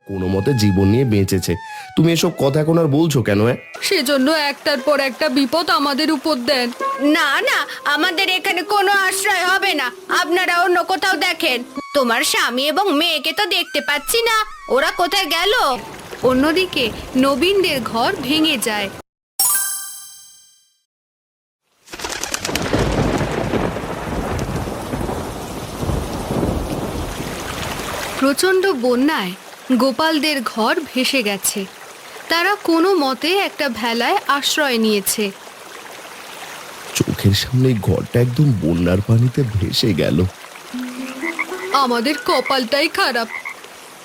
কোনো মতে জীবন নিয়ে বেঁচেছে। তুমি এসব কথা এখন আর বলছো কেন? সেজন্য একটার পর একটা বিপদ আমাদের উপর দেন। না না, আমাদের এখানে কোনো আশ্রয় হবে না। আপনারা অন্য কোথাও দেখেন। তোমার স্বামী এবং মেয়েকে তো দেখতে পাচ্ছি না, ওরা কোথায় গেল? অন্যদিকে নবীনদের ঘর ভেঙে যায়। প্রচণ্ড বন্যায় গোপালদের ঘর ভেসে গেছে। তারা কোনো মতে একটা ভেলায় আশ্রয় নিয়েছে। চোখের সামনে ঘরটা একদম বন্যার পানিতে ভেসে গেল। আমাদের কপালটাই খারাপ।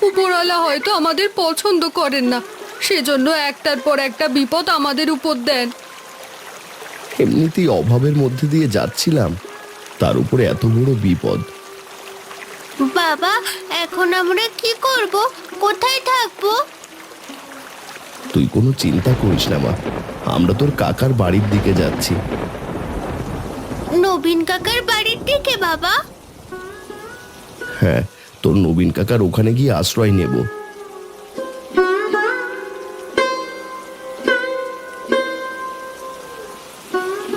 উপরওয়ালা হয়তো আমাদের পছন্দ করেন না, সেজন্য একটার পর একটা বিপদ আমাদের উপর দেন। এমনিতেই অভাবের মধ্যে দিয়ে যাচ্ছিলাম, তার উপরে এত বড় বিপদ। বাবা, এখন আমরা কি করব? কোথায় থাকবো? তুই কোনো চিন্তা করিস না মা, আমরা তোর কাকার বাড়ির দিকে যাচ্ছি। নবীন কাকার বাড়ির দিকে বাবা? হ্যাঁ, তোর নবীন কাকার ওখানে গিয়ে আশ্রয় নেব।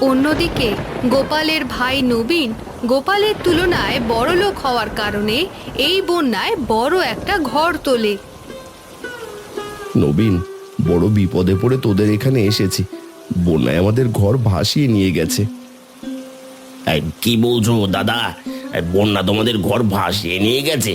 অন্যদিকে গোপালের ভাই নবীন গোপালের তুলনায় বড়লোক হওয়ার কারণে এই বন্যায় বড় একটা ঘর তোলে। নবীন, বড় বিপদে পড়ে তোদের এখানে এসেছি। বন্যায় আমাদের ঘর ভাসিয়ে নিয়ে গেছে। কি বলছো দাদা? বন্যা তোমাদের ঘর ভাসিয়ে নিয়ে গেছে?